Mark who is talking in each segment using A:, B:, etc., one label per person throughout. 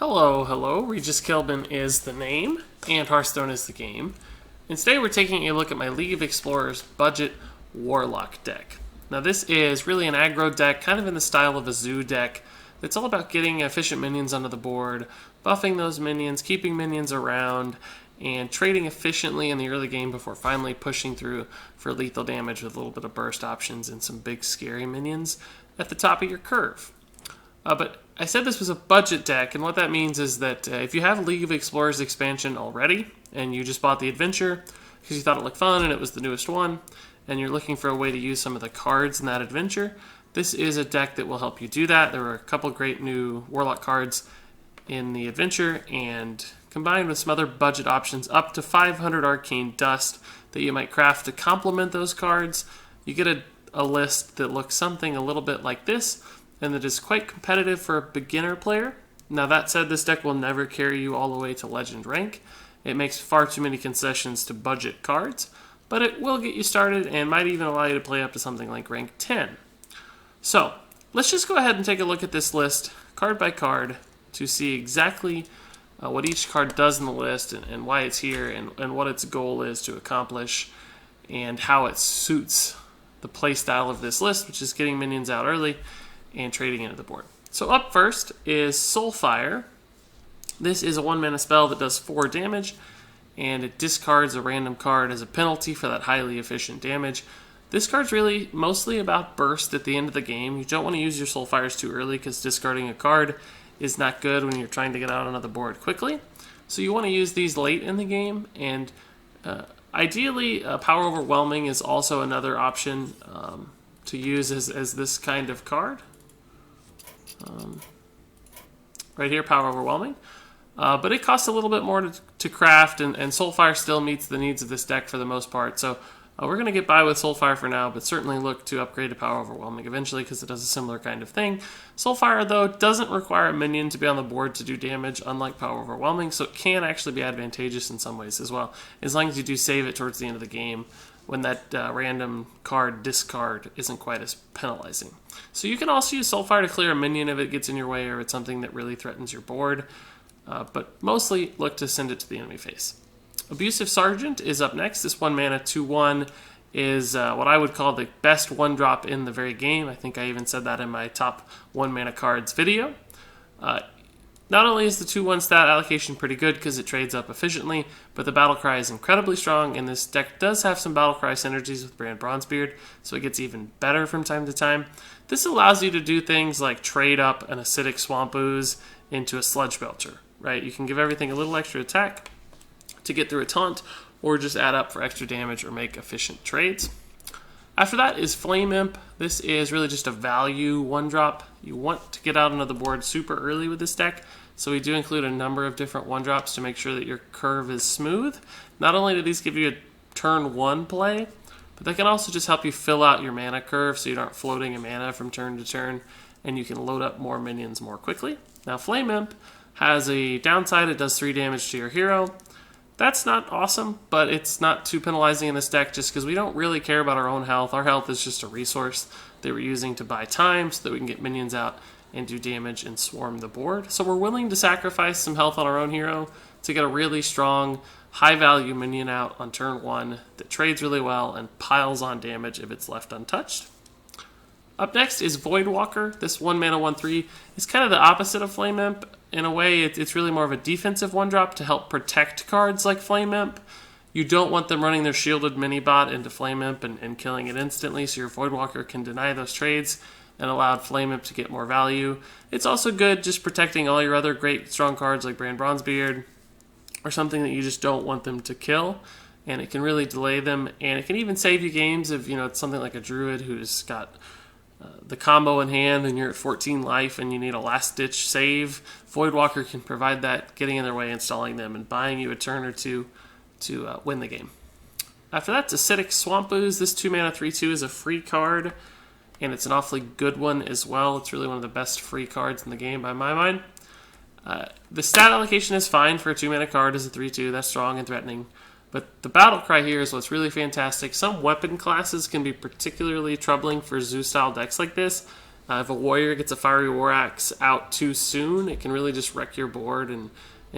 A: Hello, Regis Kelvin is the name, and Hearthstone is the game. And today we're taking a look at my League of Explorers budget Warlock deck. Now this is really an aggro deck, kind of in the style of a zoo deck. It's all about getting efficient minions onto the board, buffing those minions, keeping minions around, and trading efficiently in the early game before finally pushing through for lethal damage with a little bit of burst options and some big scary minions at the top of your curve. But I said this was a budget deck, and what that means is that if you have League of Explorers expansion already, and you just bought the adventure because you thought it looked fun and it was the newest one, and you're looking for a way to use some of the cards in that adventure, this is a deck that will help you do that. There were a couple great new Warlock cards in the adventure, and combined with some other budget options, up to 500 arcane dust that you might craft to complement those cards, you get a list that looks something a little bit like this, and that is quite competitive for a beginner player. Now that said, this deck will never carry you all the way to legend rank. It makes far too many concessions to budget cards, but it will get you started and might even allow you to play up to something like rank 10. So let's just go ahead and take a look at this list card by card to see exactly what each card does in the list and why it's here and what its goal is to accomplish and how it suits the play style of this list, which is getting minions out early and trading into the board. So up first is Soulfire. This is a 1-mana spell that does 4 damage, and it discards a random card as a penalty for that highly efficient damage. This card's really mostly about burst at the end of the game. You don't want to use your Soulfires too early because discarding a card is not good when you're trying to get out onto the board quickly. So you want to use these late in the game, and ideally Power Overwhelming is also another option to use as this kind of card. Right here, Power Overwhelming. But it costs a little bit more to craft, and Soulfire still meets the needs of this deck for the most part. So we're going to get by with Soulfire for now, but certainly look to upgrade to Power Overwhelming eventually because it does a similar kind of thing. Soulfire, though, doesn't require a minion to be on the board to do damage, unlike Power Overwhelming, so it can actually be advantageous in some ways as well, as long as you do save it towards the end of the game when that random card discard isn't quite as penalizing. So you can also use Soulfire to clear a minion if it gets in your way or it's something that really threatens your board, but mostly look to send it to the enemy face. Abusive Sergeant is up next. This 1-mana 2/1 is what I would call the best 1-drop in the very game. I think I even said that in my top 1-mana cards video. Not only is the 2/1 stat allocation pretty good because it trades up efficiently, but the battlecry is incredibly strong, and this deck does have some battlecry synergies with Brann Bronzebeard, so it gets even better from time to time. This allows you to do things like trade up an acidic swamp ooze into a sludge belcher, right? You can give everything a little extra attack to get through a taunt, or just add up for extra damage or make efficient trades. After that is Flame Imp. This is really just a value 1-drop. You want to get out onto the board super early with this deck, so we do include a number of different 1-drops to make sure that your curve is smooth. Not only do these give you a turn 1 play, but they can also just help you fill out your mana curve so you aren't floating a mana from turn to turn, and you can load up more minions more quickly. Now Flame Imp has a downside. It does 3 damage to your hero. That's not awesome, but it's not too penalizing in this deck just because we don't really care about our own health. Our health is just a resource that we're using to buy time so that we can get minions out and do damage and swarm the board. So we're willing to sacrifice some health on our own hero to get a really strong, high-value minion out on turn 1 that trades really well and piles on damage if it's left untouched. Up next is Voidwalker. This 1-mana 1/3 is kind of the opposite of Flame Imp. In a way, it's really more of a defensive 1-drop to help protect cards like Flame Imp. You don't want them running their shielded mini-bot into Flame Imp and killing it instantly, so your Voidwalker can deny those trades and allow Flame Imp to get more value. It's also good just protecting all your other great strong cards like Brann Bronzebeard or something that you just don't want them to kill, and it can really delay them, and it can even save you games if it's something like a Druid who's got the combo in hand and you're at 14 life and you need a last-ditch save. Voidwalker can provide that, getting in their way, installing them, and buying you a turn or two to win the game. After that, Acidic Swamp Ooze. This 2-mana 3/2 is a free card, and it's an awfully good one as well. It's really one of the best free cards in the game by my mind. The stat allocation is fine for a 2-mana card as a 3/2. That's strong and threatening. But the battlecry here is what's really fantastic. Some weapon classes can be particularly troubling for zoo-style decks like this, If a warrior gets a Fiery War Axe out too soon, it can really just wreck your board and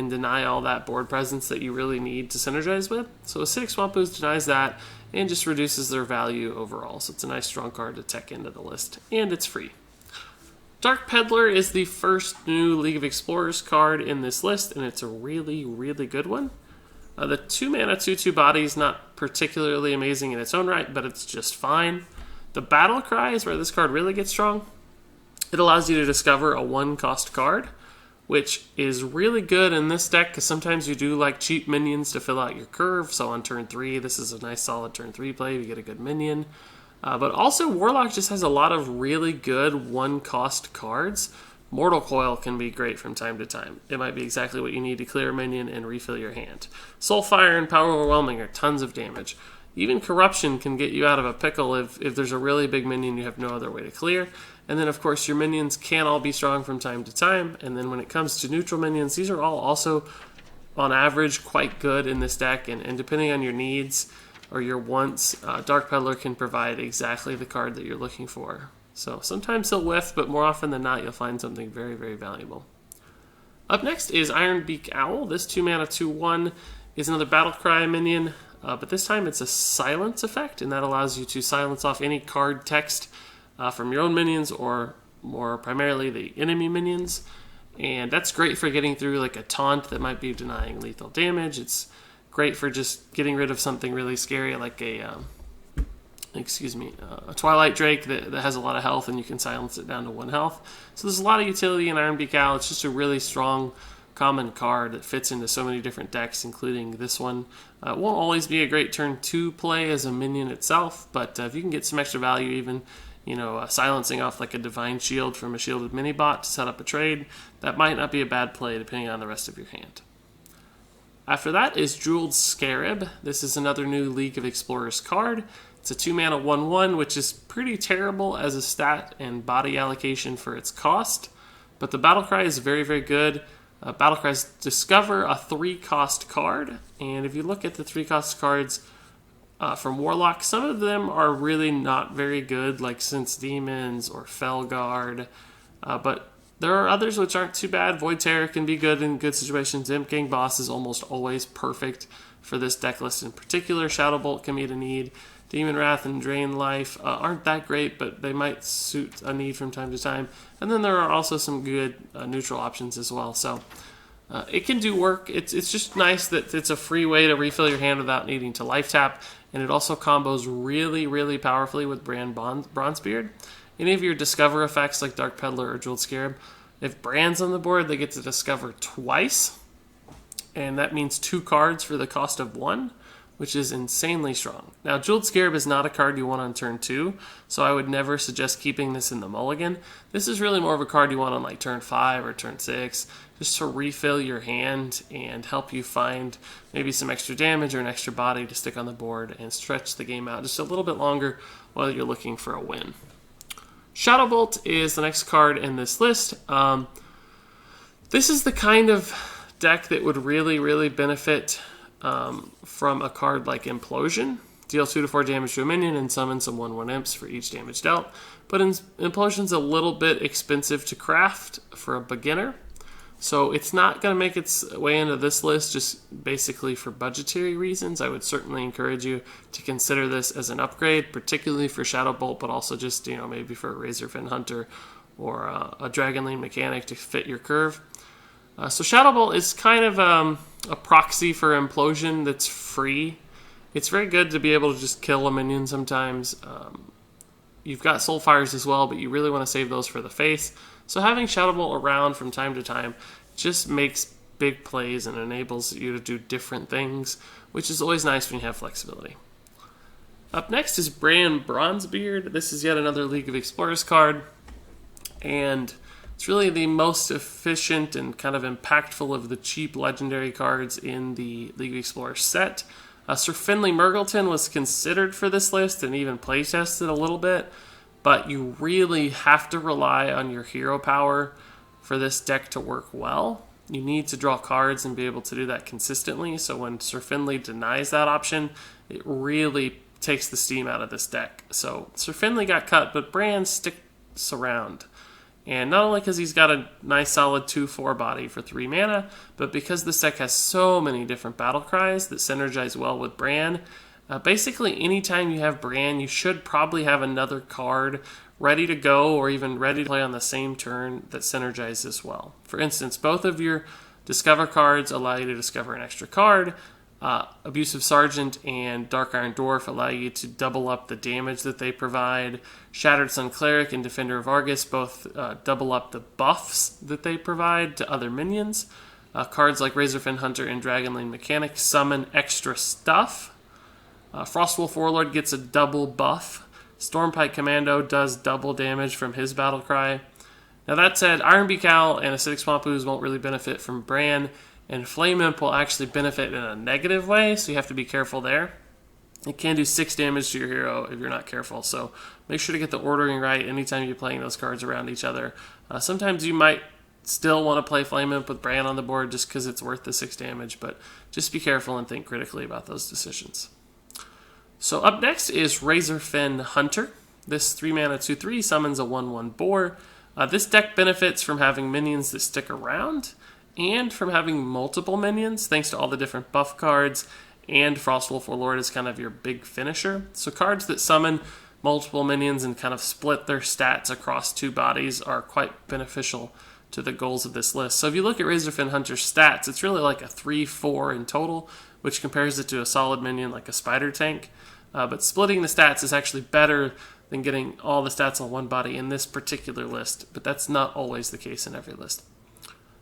A: deny all that board presence that you really need to synergize with. So Acidic Swamp Ooze denies that and just reduces their value overall. So it's a nice strong card to tech into the list, and it's free. Dark Peddler is the first new League of Explorers card in this list, and it's a really, really good one. The 2-mana 2/2 body is not particularly amazing in its own right, but it's just fine. The Battlecry is where this card really gets strong. It allows you to discover a 1-cost card, which is really good in this deck because sometimes you do like cheap minions to fill out your curve. So on turn 3, this is a nice solid turn 3 play. You get a good minion. But also, Warlock just has a lot of really good 1-cost cards. Mortal Coil can be great from time to time. It might be exactly what you need to clear a minion and refill your hand. Soulfire and Power Overwhelming are tons of damage. Even Corruption can get you out of a pickle if there's a really big minion you have no other way to clear. And then, of course, your minions can all be strong from time to time. And then when it comes to neutral minions, these are all also, on average, quite good in this deck. And depending on your needs or your wants, Dark Peddler can provide exactly the card that you're looking for. So sometimes he'll whiff, but more often than not, you'll find something very, very valuable. Up next is Iron Beak Owl. This 2-mana 2/1 is another Battlecry minion, but this time it's a silence effect, and that allows you to silence off any card text from your own minions or more primarily the enemy minions. And that's great for getting through like a taunt that might be denying lethal damage. It's great for just getting rid of something really scary like a Twilight Drake that has a lot of health, and you can silence it down to 1 health. So there's a lot of utility in Iron Beak Owl. It's just a really strong common card that fits into so many different decks, including this one. It won't always be a great turn 2 play as a minion itself, but if you can get some extra value, even silencing off like a Divine Shield from a shielded mini-bot to set up a trade, that might not be a bad play depending on the rest of your hand. After that is Jeweled Scarab. This is another new League of Explorers card. It's a 2-mana 1/1, which is pretty terrible as a stat and body allocation for its cost. But the Battlecry is very, very good. Battlecry's Discover a 3-cost card. And if you look at the 3-cost cards from Warlock, some of them are really not very good, like Sense Demons or Felguard. But there are others which aren't too bad. Void Terror can be good in good situations. Imp Gang Boss is almost always perfect for this deck list in particular. Shadow Bolt can meet a need. Demon Wrath and Drain Life aren't that great, but they might suit a need from time to time. And then there are also some good neutral options as well. So it can do work. It's just nice that it's a free way to refill your hand without needing to life tap. And it also combos really, really powerfully with Brann Bronzebeard. Any of your Discover effects like Dark Peddler or Jeweled Scarab, if Brand's on the board, they get to discover twice. And that means 2 cards for the cost of 1. Which is insanely strong. Now, Jeweled Scarab is not a card you want on turn 2, so I would never suggest keeping this in the mulligan. This is really more of a card you want on like turn 5 or turn 6, just to refill your hand and help you find maybe some extra damage or an extra body to stick on the board and stretch the game out just a little bit longer while you're looking for a win. Shadow Bolt is the next card in this list. This is the kind of deck that would really, really benefit from a card like Implosion. Deal 2 to 4 damage to a minion and summon some 1/1 imps for each damage dealt. But Implosion's a little bit expensive to craft for a beginner. So it's not going to make its way into this list just basically for budgetary reasons. I would certainly encourage you to consider this as an upgrade, particularly for Shadow Bolt, but also just maybe for a Razorfin Hunter or a Dragonlane mechanic to fit your curve. So Shadow Bolt is kind of a proxy for Implosion that's free. It's very good to be able to just kill a minion sometimes. You've got Soulfires as well, but you really want to save those for the face. So having Shadow Bolt around from time to time just makes big plays and enables you to do different things, which is always nice when you have flexibility. Up next is Brann Bronzebeard. This is yet another League of Explorers card, and it's really the most efficient and kind of impactful of the cheap legendary cards in the League of Explorers set. Sir Finley Murgleton was considered for this list and even playtested a little bit, but you really have to rely on your hero power for this deck to work well. You need to draw cards and be able to do that consistently, so when Sir Finley denies that option, it really takes the steam out of this deck. So Sir Finley got cut, but Brann surround. And not only because he's got a nice solid 2/4 body for 3 mana, but because this deck has so many different battle cries that synergize well with Brann. Basically, anytime you have Brann, you should probably have another card ready to go or even ready to play on the same turn that synergizes well. For instance, both of your Discover cards allow you to discover an extra card. Abusive Sergeant and Dark Iron Dwarf allow you to double up the damage that they provide. Shattered Sun Cleric and Defender of Argus both double up the buffs that they provide to other minions. Cards like Razorfin Hunter and Dragonlane Mechanic summon extra stuff. Frostwolf Warlord gets a double buff. Stormpike Commando does double damage from his battlecry. Now that said, Iron Beak Owl and Acidic Swamp Ooze won't really benefit from Brann, and Flame Imp will actually benefit in a negative way, so you have to be careful there. It can do 6 damage to your hero if you're not careful, so make sure to get the ordering right anytime you're playing those cards around each other. Sometimes you might still want to play Flame Imp with Brann on the board just because it's worth the 6 damage, but just be careful and think critically about those decisions. So up next is Razorfin Hunter. This 3 mana 2/3 summons a 1/1 boar. This deck benefits from having minions that stick around and from having multiple minions thanks to all the different buff cards, and Frostwolf Warlord is kind of your big finisher. So cards that summon multiple minions and kind of split their stats across 2 bodies are quite beneficial to the goals of this list. So if you look at Razorfin Hunter's stats, it's really like a 3/4 in total, which compares it to a solid minion like a Spider Tank. But splitting the stats is actually better than getting all the stats on one body in this particular list, but that's not always the case in every list.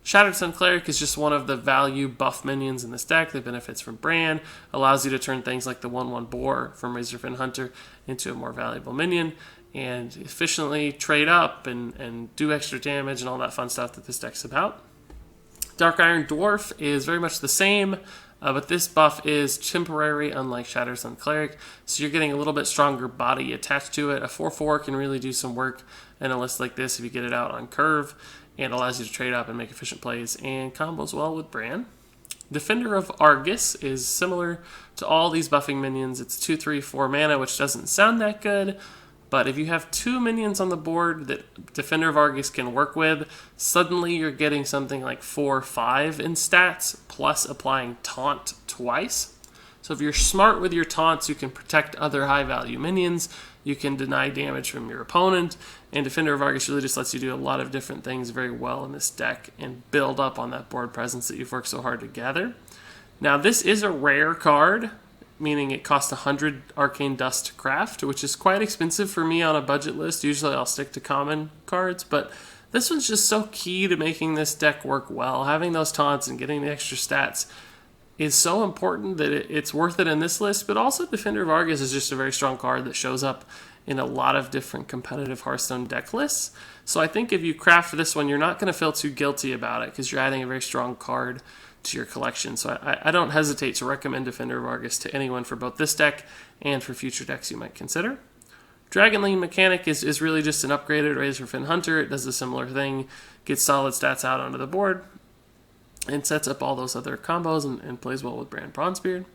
A: Shattered Sun Cleric is just one of the value buff minions in this deck that benefits from Brann, allows you to turn things like the 1/1 boar from Razorfin Hunter into a more valuable minion, and efficiently trade up and do extra damage and all that fun stuff that this deck's about. Dark Iron Dwarf is very much the same, but this buff is temporary, unlike Shattered Sun Cleric, so you're getting a little bit stronger body attached to it. A 4/4 can really do some work in a list like this if you get it out on curve, and allows you to trade up and make efficient plays, and combos well with Brann. Defender of Argus is similar to all these buffing minions. It's 2/3/4 mana, which doesn't sound that good, but if you have 2 minions on the board that Defender of Argus can work with, suddenly you're getting something like 4/5 in stats, plus applying Taunt twice. So if you're smart with your taunts, you can protect other high-value minions, you can deny damage from your opponent, and Defender of Argus really just lets you do a lot of different things very well in this deck and build up on that board presence that you've worked so hard to gather. Now this is a rare card, meaning it costs 100 Arcane Dust to craft, which is quite expensive for me on a budget list. Usually I'll stick to common cards, but this one's just so key to making this deck work well. Having those taunts and getting the extra stats is so important that it's worth it in this list, but also Defender of Argus is just a very strong card that shows up in a lot of different competitive Hearthstone deck lists. So I think if you craft this one, you're not going to feel too guilty about it because you're adding a very strong card to your collection. So I don't hesitate to recommend Defender of Argus to anyone for both this deck and for future decks you might consider. Dragonlane Mechanic is really just an upgraded Razorfin Hunter. It does a similar thing, gets solid stats out onto the board, and sets up all those other combos and plays well with Brann Bronzebeard.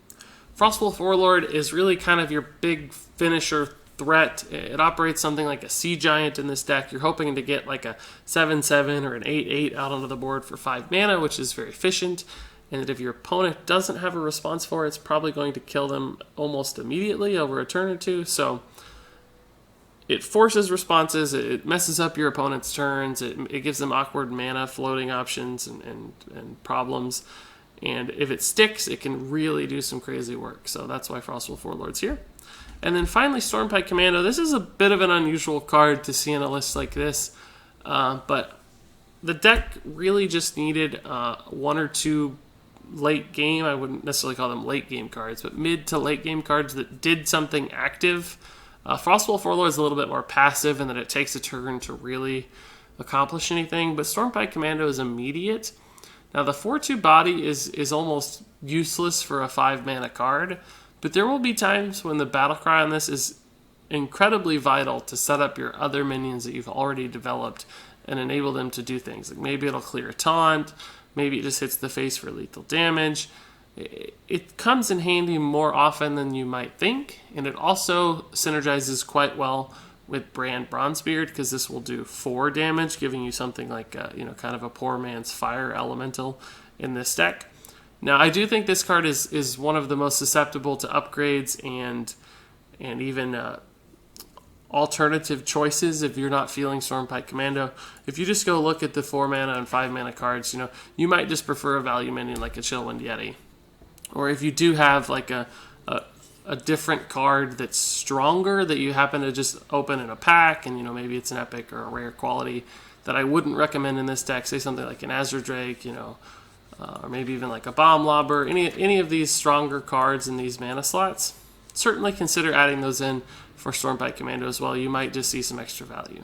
A: Frostwolf Warlord is really kind of your big finisher threat. It operates something like a Sea Giant in this deck. You're hoping to get like a 7/7 or an 8/8 out onto the board for 5 mana, which is very efficient, and that if your opponent doesn't have a response for it, it's probably going to kill them almost immediately over a turn or two. So it forces responses, it messes up your opponent's turns, it gives them awkward mana floating options and problems, and if it sticks, it can really do some crazy work. So that's why Frostwolf Warlord's here. And then finally, Stormpike Commando. This is a bit of an unusual card to see in a list like this, but the deck really just needed 1 or 2 late game, I wouldn't necessarily call them late game cards, but mid to late game cards that did something active. Frostwolf Warlord is a little bit more passive in that it takes a turn to really accomplish anything, but Stormpike Commando is immediate. Now the 4/2 body is almost useless for a 5 mana card, but there will be times when the battlecry on this is incredibly vital to set up your other minions that you've already developed and enable them to do things. Like maybe it'll clear a taunt, maybe it just hits the face for lethal damage. It comes in handy more often than you might think, and it also synergizes quite well with Brann Bronzebeard, because this will do 4 damage, giving you something like kind of a poor man's fire elemental in this deck. Now, I do think this card is one of the most susceptible to upgrades and even alternative choices if you're not feeling Stormpike Commando. If you just go look at the 4 mana and 5 mana cards, you might just prefer a value minion like a Chillwind Yeti. Or if you do have like a different card that's stronger that you happen to just open in a pack, and maybe it's an epic or a rare quality that I wouldn't recommend in this deck, say something like an Azure Drake, or maybe even like a Bomb Lobber, any of these stronger cards in these mana slots, certainly consider adding those in for Stormpike Commando as well. You might just see some extra value.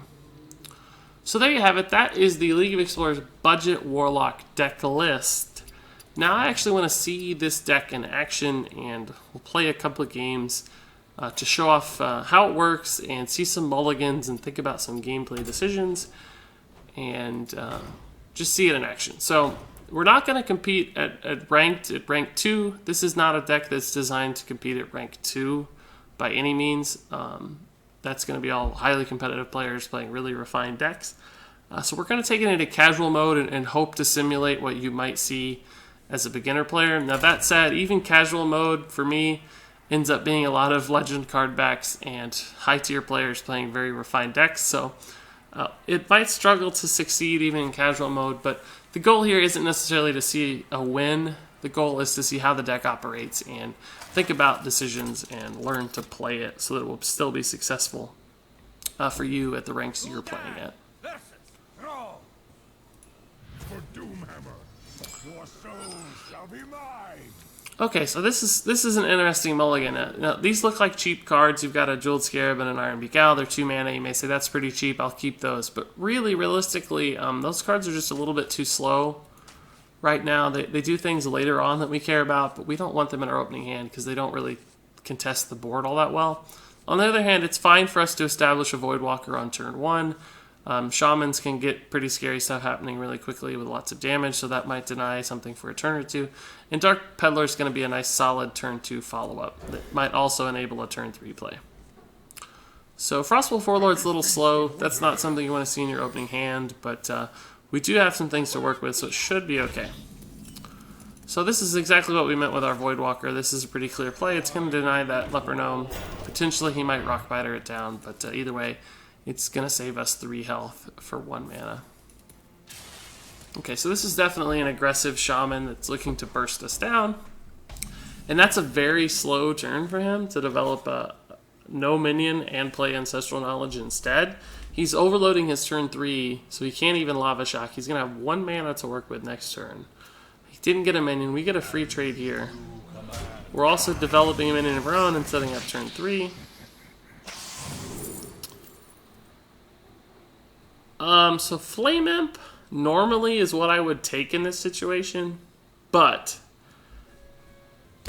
A: So there you have it. That is the League of Explorers Budget Warlock deck list. Now I actually want to see this deck in action, and we'll play a couple of games to show off how it works and see some mulligans and think about some gameplay decisions and just see it in action. So we're not going to compete at rank 2. This is not a deck that's designed to compete at rank 2 by any means. That's going to be all highly competitive players playing really refined decks. So we're going to take it into casual mode and hope to simulate what you might see as a beginner player. Now that said, even casual mode for me ends up being a lot of legend card backs and high tier players playing very refined decks. So it might struggle to succeed even in casual mode, but the goal here isn't necessarily to see a win. The goal is to see how the deck operates and think about decisions and learn to play it so that it will still be successful for you at the ranks you're playing at. Okay, so this is an interesting mulligan. Now, these look like cheap cards. You've got a Jeweled Scarab and an Iron Beak Owl. They're 2 mana. You may say that's pretty cheap. I'll keep those. But really, realistically, those cards are just a little bit too slow right now. They do things later on that we care about, but we don't want them in our opening hand because they don't really contest the board all that well. On the other hand, it's fine for us to establish a Voidwalker on turn 1. Shamans can get pretty scary stuff happening really quickly with lots of damage, so that might deny something for a turn or two. And Dark Peddler is going to be a nice solid turn 2 follow-up that might also enable a turn 3 play. So Frostwolf Warlord's a little slow. That's not something you want to see in your opening hand, but we do have some things to work with, so it should be okay. So this is exactly what we meant with our Voidwalker. This is a pretty clear play. It's going to deny that Leper Gnome. Potentially he might Rockbiter it down, but either way, it's going to save us 3 health for 1 mana. Okay, so this is definitely an aggressive shaman that's looking to burst us down. And that's a very slow turn for him to develop a no minion and play Ancestral Knowledge instead. He's overloading his turn 3, so he can't even Lava Shock. He's going to have 1 mana to work with next turn. He didn't get a minion. We get a free trade here. We're also developing a minion of our own and setting up turn 3. So Flame Imp normally is what I would take in this situation, but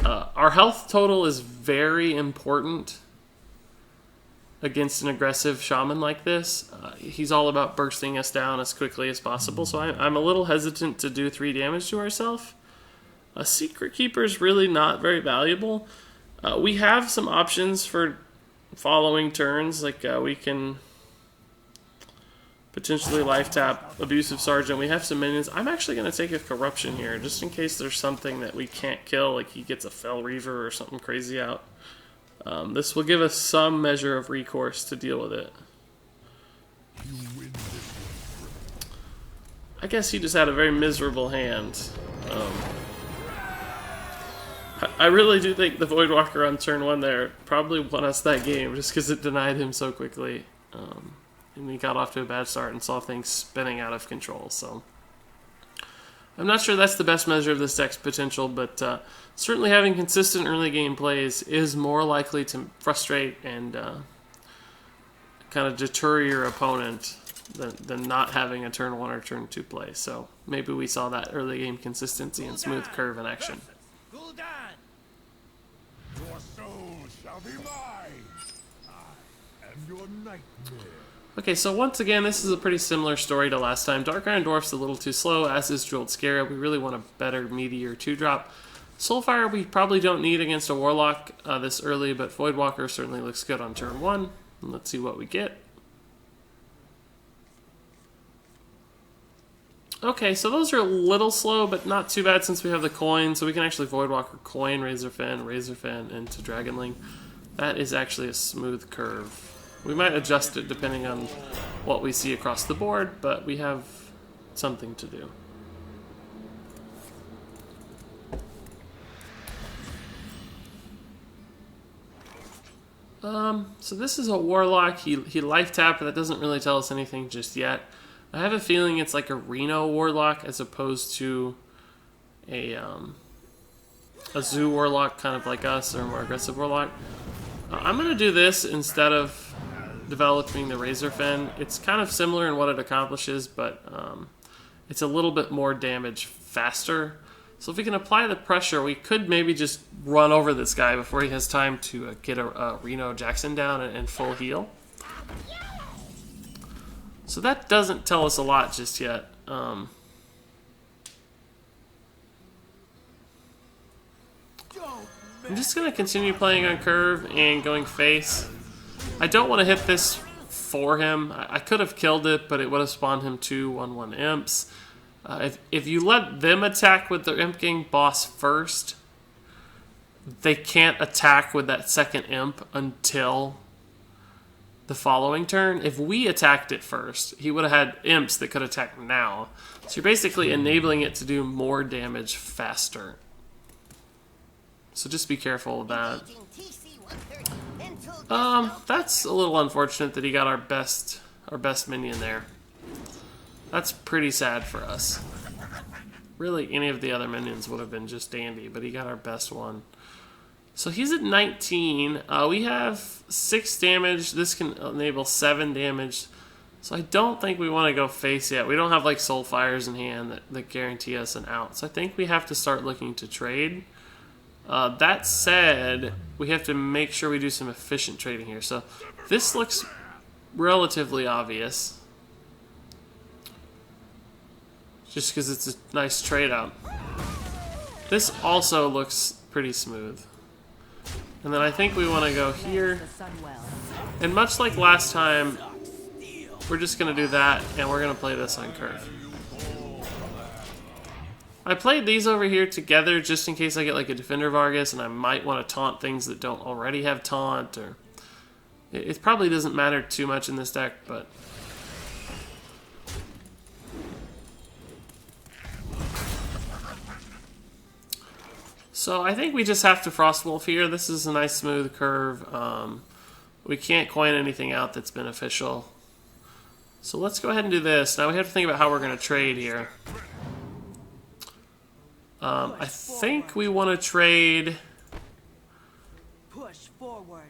A: our health total is very important against an aggressive shaman like this. He's all about bursting us down as quickly as possible, so I'm a little hesitant to do 3 damage to ourselves. A Secret Keeper is really not very valuable. We have some options for following turns, like we can potentially life tap Abusive Sergeant. We have some minions. I'm actually going to take a Corruption here, just in case there's something that we can't kill, like he gets a Fell Reaver or something crazy out. This will give us some measure of recourse to deal with it. I guess he just had a very miserable hand. I really do think the Voidwalker on turn 1 there probably won us that game, just because it denied him so quickly. And we got off to a bad start and saw things spinning out of control. So I'm not sure that's the best measure of this deck's potential, but certainly having consistent early game plays is more likely to frustrate and kind of deter your opponent than not having a turn 1 or turn 2 play. So maybe we saw that early game consistency and smooth curve in action.
B: Your soul shall be mine. I am your nightmare.
A: Okay, so once again, this is a pretty similar story to last time. Dark Iron Dwarf's a little too slow, as is Jeweled Scarab. We really want a better, meatier 2-drop. Soulfire we probably don't need against a Warlock this early, but Voidwalker certainly looks good on turn 1. And let's see what we get. Okay, so those are a little slow, but not too bad since we have the coin. So we can actually Voidwalker coin, Razorfen into Dragonling. That is actually a smooth curve. We might adjust it depending on what we see across the board, but we have something to do. So this is a Warlock. He life tapped, but that doesn't really tell us anything just yet. I have a feeling it's like a Reno Warlock as opposed to a Zoo Warlock, kind of like us, or a more aggressive Warlock. I'm going to do this instead of developing the Razorfen. It's kind of similar in what it accomplishes, but it's a little bit more damage faster. So if we can apply the pressure, we could maybe just run over this guy before he has time to get a Reno Jackson down and full heal. So that doesn't tell us a lot just yet. I'm just going to continue playing on curve and going face. I don't want to hit this for him. I could have killed it, but it would have spawned him 2 1/1 imps. If you let them attack with their Imp King boss first, they can't attack with that second imp until the following turn. If we attacked it first, he would have had imps that could attack now. So you're basically enabling it to do more damage faster. So just be careful of that. That's a little unfortunate that he got our best minion there. That's pretty sad for us. Really, any of the other minions would have been just dandy, but he got our best one. So he's at 19. We have 6 damage. This can enable 7 damage. So I don't think we want to go face yet. We don't have like soul fires in hand that guarantee us an out. So I think we have to start looking to trade. That said, we have to make sure we do some efficient trading here. So this looks relatively obvious. Just because it's a nice trade out. This also looks pretty smooth. And then I think we want to go here. And much like last time, we're just going to do that, and we're going to play this on curve. I played these over here together just in case I get like a Defender Vargas, and I might want to taunt things that don't already have taunt. Or it probably doesn't matter too much in this deck, but... So I think we just have to Frostwolf here. This is a nice smooth curve. We can't coin anything out that's beneficial. So let's go ahead and do this. Now we have to think about how we're going to trade here. I think we want to trade...
C: Push forward.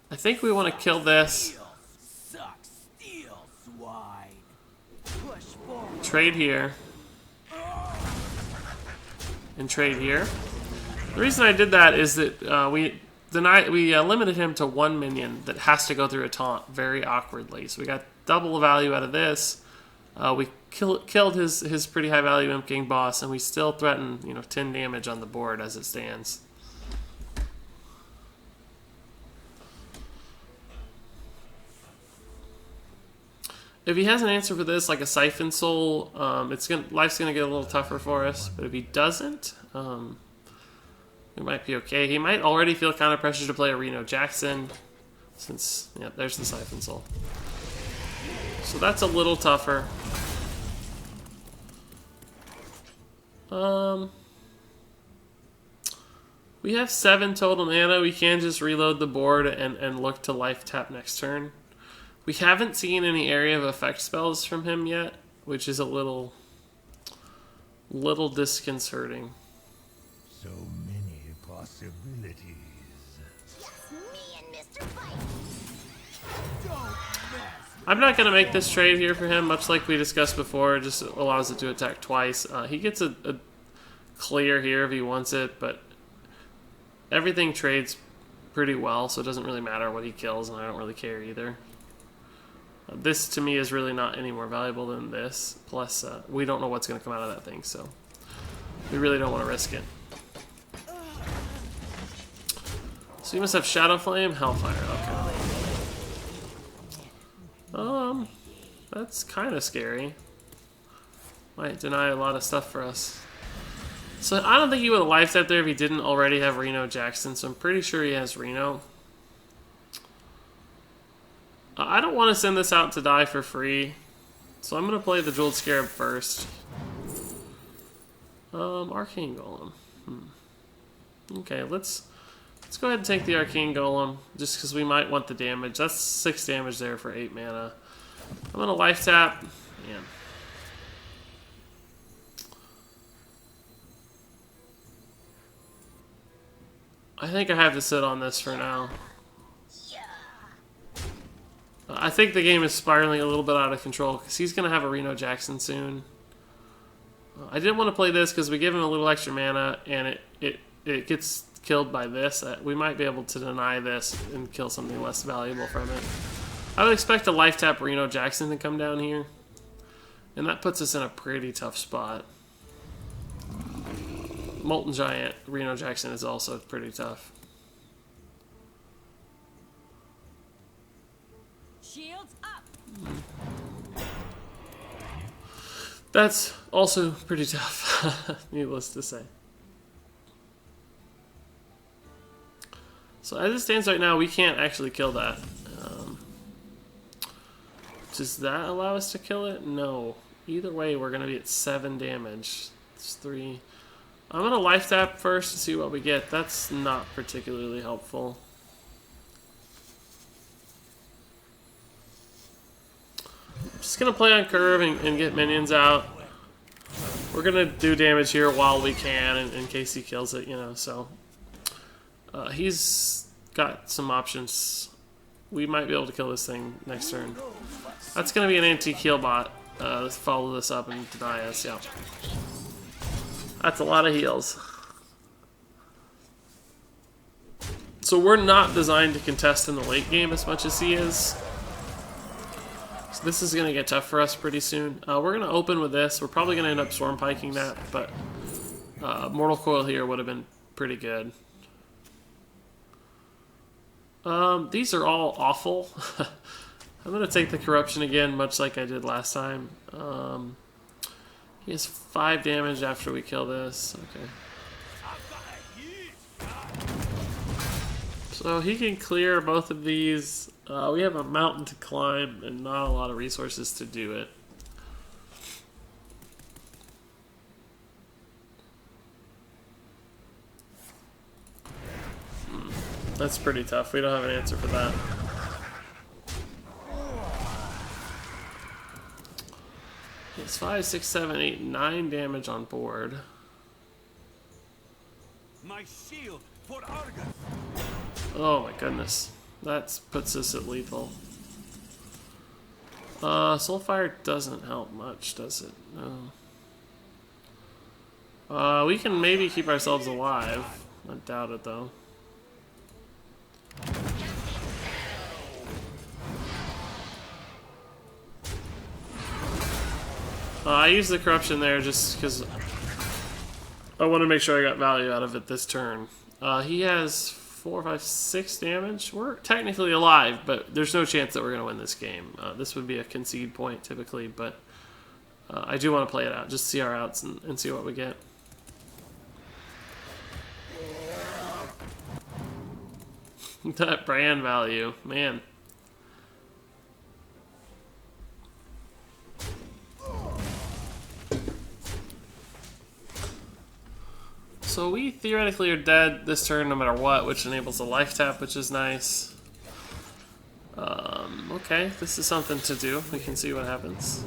A: I think we want to kill this. Trade here. And trade here. The reason I did that is that we limited him to 1 minion that has to go through a taunt very awkwardly. So we got double the value out of this. We killed his pretty high value Imp King boss, and we still threaten 10 damage on the board as it stands. If he has an answer for this, like a Siphon Soul, life's gonna get a little tougher for us. But if he doesn't, we might be okay. He might already feel kind of pressured to play a Reno Jackson, since there's the Siphon Soul. So that's a little tougher. We have 7 total mana. We can just reload the board and look to life tap next turn. We haven't seen any area of effect spells from him yet, which is a little disconcerting.
B: So many possibilities.
C: Just me and Mr. Fight.
A: I'm not going to make this trade here for him, much like we discussed before. It just allows it to attack twice. He gets a clear here if he wants it, but everything trades pretty well, so it doesn't really matter what he kills, and I don't really care either. This, to me, is really not any more valuable than this. Plus, we don't know what's going to come out of that thing, so we really don't want to risk it. So you must have Shadow Flame, Hellfire. Okay. That's kind of scary. Might deny a lot of stuff for us. So I don't think he would have life stepped there if he didn't already have Reno Jackson, so I'm pretty sure he has Reno. I don't want to send this out to die for free, so I'm going to play the Jeweled Scarab first. Arcane Golem. Okay, let's go ahead and take the Arcane Golem, just because we might want the damage. That's 6 damage there for 8 mana. I'm going to life tap. Man. I think I have to sit on this for now. I think the game is spiraling a little bit out of control because he's going to have a Reno Jackson soon. I didn't want to play this because we give him a little extra mana and it gets killed by this. We might be able to deny this and kill something less valuable from it. I would expect a life tap Reno Jackson to come down here. And that puts us in a pretty tough spot. Molten Giant Reno Jackson is also pretty tough.
C: Shields up.
A: That's also pretty tough, needless to say. So as it stands right now, we can't actually kill that. Does that allow us to kill it? No. Either way, we're going to be at 7 damage. It's 3. I'm going to life tap first to see what we get. That's not particularly helpful. Just going to play on curve and get minions out. We're going to do damage here while we can in case he kills it, you know, so. He's got some options. We might be able to kill this thing next turn. That's going to be an antique heal bot. Let's follow this up and deny us, yeah. That's a lot of heals. So we're not designed to contest in the late game as much as he is. So this is going to get tough for us pretty soon. We're going to open with this. We're probably going to end up Storm Piking that, but Mortal Coil here would have been pretty good. These are all awful. I'm going to take the Corruption again, much like I did last time. He has 5 damage after we kill this. Okay. So he can clear both of these. We have a mountain to climb and not a lot of resources to do it. That's pretty tough. We don't have an answer for that. It's 5, 6, 7, 8, 9 damage on board.
B: My shield for Argus.
A: Oh my goodness. That puts us at lethal. Soulfire doesn't help much, does it? No. We can maybe keep ourselves alive. I doubt it though. I used the Corruption there just because I want to make sure I got value out of it this turn. He has 4, 5, 6 damage. We're technically alive, but there's no chance that we're going to win this game. This would be a concede point typically, but I do want to play it out. Just see our outs and see what we get. That Brann value, man. So we theoretically are dead this turn no matter what, which enables a life tap, which is nice. Okay, this is something to do. We can see what happens.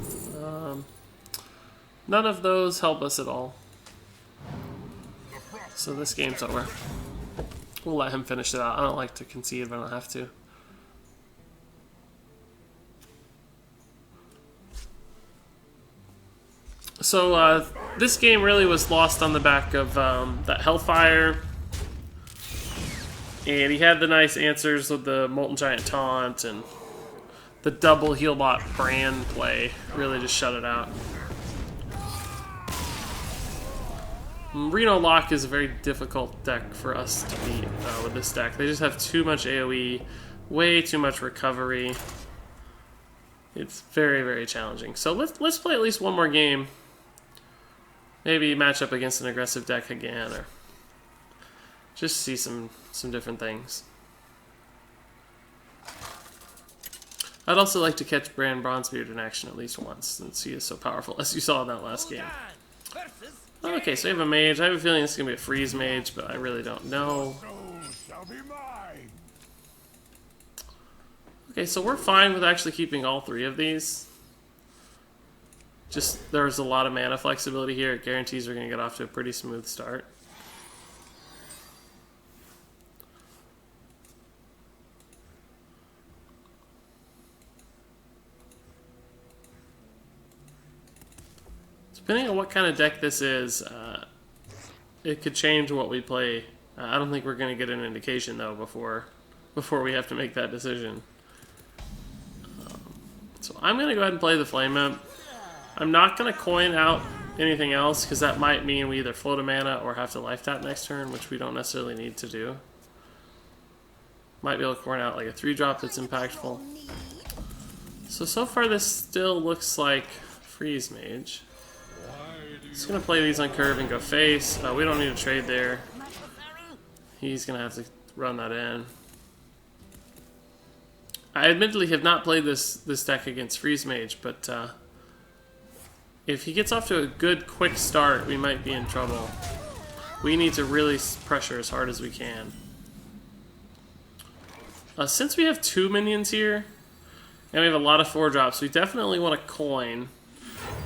A: None of those help us at all. So this game's over. We'll let him finish it out. I don't like to concede if I don't have to. So this game really was lost on the back of that Hellfire. And he had the nice answers with the Molten Giant Taunt and the double Healbot Brann play. Really just shut it out. Reno Lock is a very difficult deck for us to beat with this deck. They just have too much AoE, way too much recovery. It's very, very challenging. So let's play at least one more game. Maybe match up against an aggressive deck again, or just see some different things. I'd also like to catch Brann Bronzebeard in action at least once, since he is so powerful, as you saw in that last game. Okay, so we have a mage. I have a feeling this is going to be a freeze mage, but I really don't know. Okay, so we're fine with actually keeping all three of these. Just, there's a lot of mana flexibility here. It guarantees we're going to get off to a pretty smooth start. Depending on what kind of deck this is, it could change what we play. I don't think we're going to get an indication, though, before we have to make that decision. So I'm going to go ahead and play the Flame Imp. I'm not going to coin out anything else, because that might mean we either float a mana or have to life tap next turn, which we don't necessarily need to do. Might be able to coin out like a 3-drop that's impactful. So far this still looks like Freeze Mage. Just going to play these on curve and go face. We don't need a trade there. He's going to have to run that in. I admittedly have not played this deck against Freeze Mage, but if he gets off to a good quick start, we might be in trouble. We need to really pressure as hard as we can. Since we have 2 minions here, and we have a lot of 4-drops, we definitely want to coin.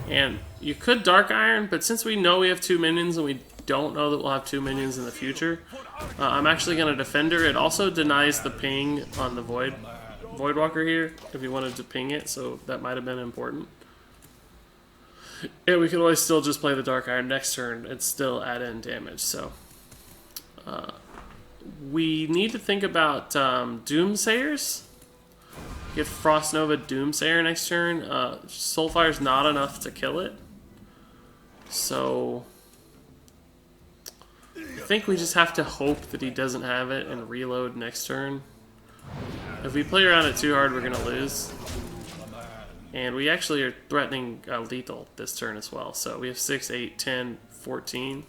A: And you could Dark Iron, but since we know we have 2 minions and we don't know that we'll have 2 minions in the future, I'm actually going to Defender. It also denies the ping on the Voidwalker here, if you wanted to ping it, so that might have been important. And we could always still just play the Dark Iron next turn and still add in damage, so... we need to think about Doomsayers. Get Frost Nova Doomsayer next turn. Soulfire's not enough to kill it. So I think we just have to hope that he doesn't have it and reload next turn. If we play around it too hard, we're going to lose. And we actually are threatening lethal this turn as well. So we have 6, 8, 10, 14.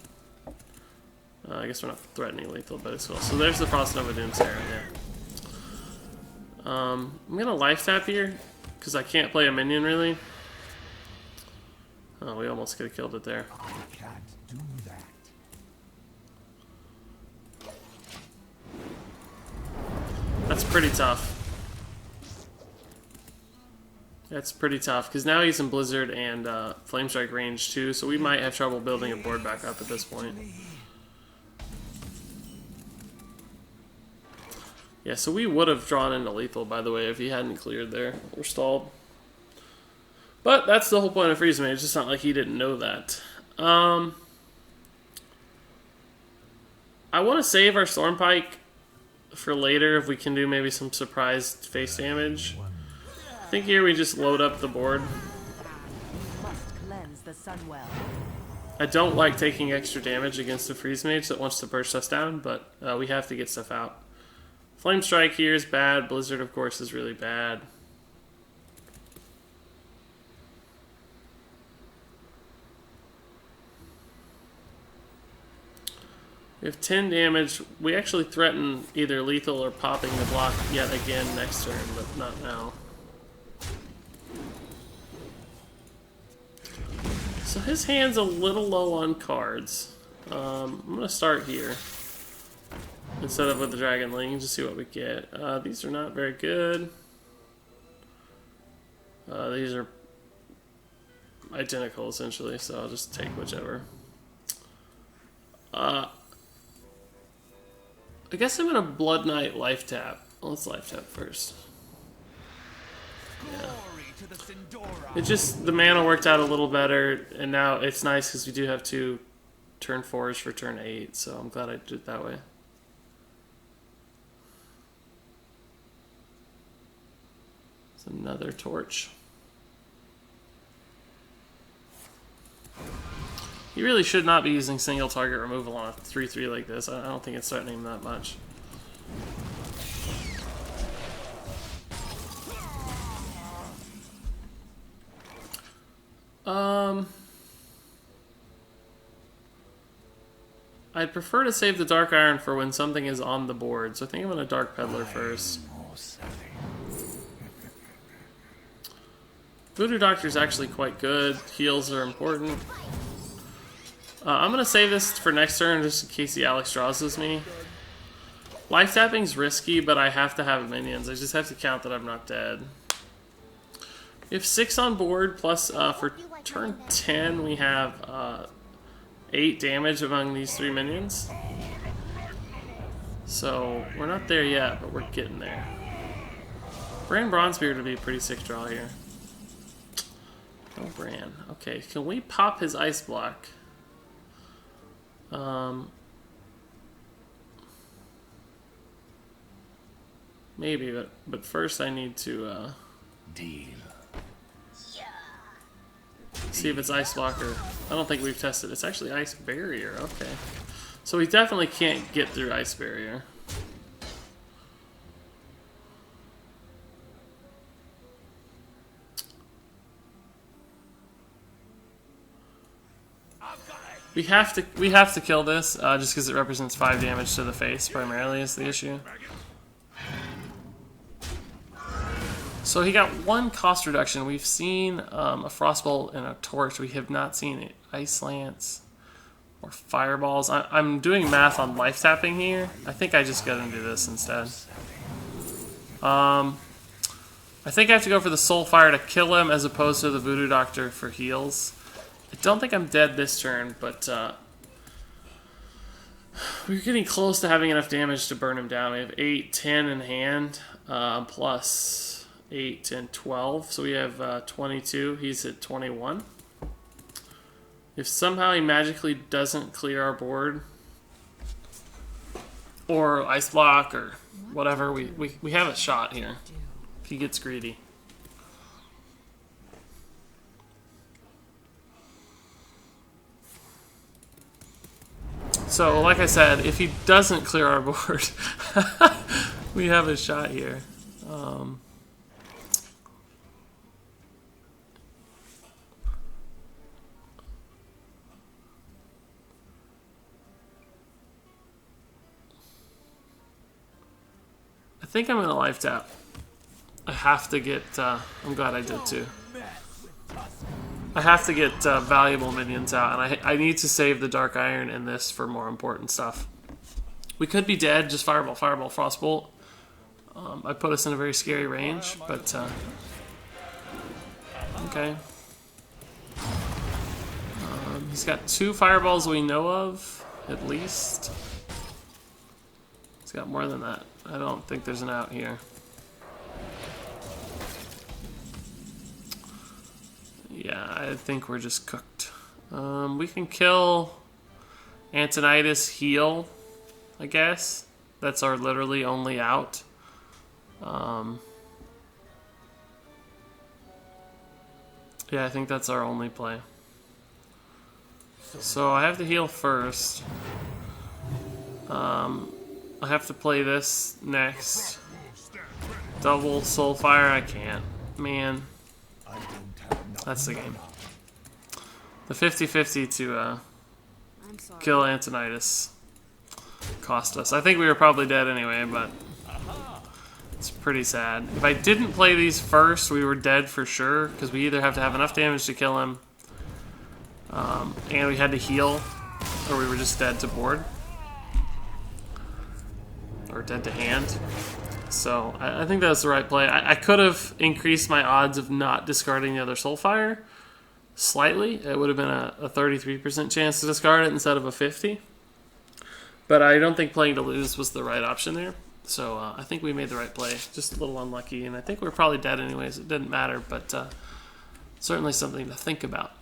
A: I guess we're not threatening lethal, but it's cool. So there's the Frost Nova Doomsayer right there. I'm going to life tap here, because I can't play a minion, really. Oh, we almost could have killed it there.
B: I can't do that.
A: That's pretty tough. That's pretty tough, because now he's in Blizzard and Flame Strike range too, so we might have trouble building a board back up at this point. Yeah, so we would have drawn into lethal, by the way, if he hadn't cleared there or stalled. But that's the whole point of Freeze Mage. It's not like he didn't know that. I want to save our Stormpike for later if we can do maybe some surprised face damage. I think here we just load up the board. I don't like taking extra damage against a Freeze Mage that wants to burst us down, but we have to get stuff out. Flame Strike here is bad. Blizzard, of course, is really bad. We have 10 damage. We actually threaten either lethal or popping the block yet again next turn, but not now. So his hand's a little low on cards. I'm going to start here instead of with the Dragon Link, just see what we get. These are not very good. These are identical, essentially, so I'll just take whichever. I guess I'm going to Blood Knight life tap. Let's life tap first. Yeah. It just, the mana worked out a little better, and now it's nice because we do have 2 turn 4s for turn 8, so I'm glad I did it that way. Another torch. You really should not be using single target removal on a 3/3 like this. I don't think it's threatening him that much. I'd prefer to save the Dark Iron for when something is on the board, so I think I'm going to Dark Peddler first. Voodoo Doctor is actually quite good. Heals are important. I'm going to save this for next turn just in case the Alex draws me. Life tapping's risky, but I have to have minions. I just have to count that I'm not dead. We have 6 on board, plus for turn 10 we have 8 damage among these 3 minions. So we're not there yet, but we're getting there. Brann Bronzebeard would be a pretty sick draw here. Oh, Brann. Okay, can we pop his ice block? Maybe, but first I need to
B: Deal.
A: see if it's ice blocker. I don't think we've tested. It's actually ice barrier. Okay, so we definitely can't get through ice barrier. We have to kill this just because it represents 5 damage to the face primarily is the issue. So he got 1 cost reduction. We've seen a Frostbolt and a Torch. We have not seen Ice Lance or Fireballs. I'm doing math on life tapping here. I think I just gotta do this instead. I think I have to go for the Soulfire to kill him as opposed to the Voodoo Doctor for heals. I don't think I'm dead this turn, but we're getting close to having enough damage to burn him down. We have 8, 10 in hand, plus 8, 10, 12. So we have 22. He's at 21. If somehow he magically doesn't clear our board, or Ice Block, or whatever, we have a shot here. If he gets greedy. So, like I said, if he doesn't clear our board, we have a shot here. I think I'm going to life tap. I have to get... I'm glad I did too. I have to get valuable minions out, and I need to save the Dark Iron in this for more important stuff. We could be dead, just Fireball, Fireball, Frostbolt. I put us in a very scary range, but... okay. He's got 2 Fireballs we know of, at least. He's got more than that. I don't think there's an out here. Yeah, I think we're just cooked. We can kill Antonidas, heal, I guess. That's our literally only out. Yeah, I think that's our only play. So I have to heal first. I have to play this next. Double Soulfire, I can't. Man. That's the game. The 50-50 to kill Antonidas cost us. I think we were probably dead anyway, but it's pretty sad. If I didn't play these first, we were dead for sure, because we either have to have enough damage to kill him, and we had to heal, or we were just dead to board. Or dead to hand. So, I think that's the right play. I could have increased my odds of not discarding the other Soulfire slightly. It would have been a 33% chance to discard it instead of a 50. But I don't think playing to lose was the right option there. So, I think we made the right play. Just a little unlucky, and I think we're probably dead anyways. It didn't matter, but certainly something to think about.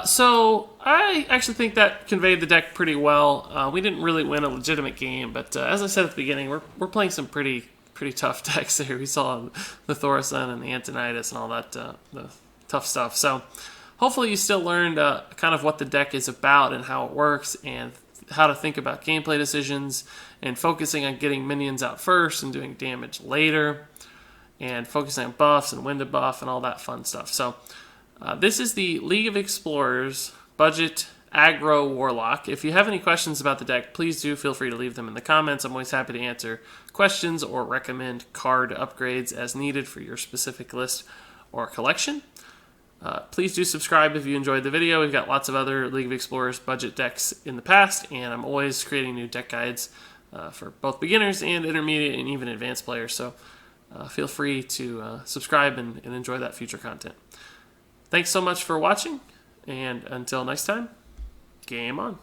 A: So, I actually think that conveyed the deck pretty well. We didn't really win a legitimate game, but as I said at the beginning, we're playing some pretty tough decks here. We saw the Thorson and the Antonidas and all that the tough stuff. So, hopefully you still learned kind of what the deck is about and how it works and how to think about gameplay decisions and focusing on getting minions out first and doing damage later and focusing on buffs and when to buff and all that fun stuff. So, this is the League of Explorers Budget Aggro Warlock. If you have any questions about the deck, please do feel free to leave them in the comments. I'm always happy to answer questions or recommend card upgrades as needed for your specific list or collection. Please do subscribe if you enjoyed the video. We've got lots of other League of Explorers budget decks in the past, and I'm always creating new deck guides for both beginners and intermediate and even advanced players. So feel free to subscribe and enjoy that future content. Thanks so much for watching, and until next time, game on.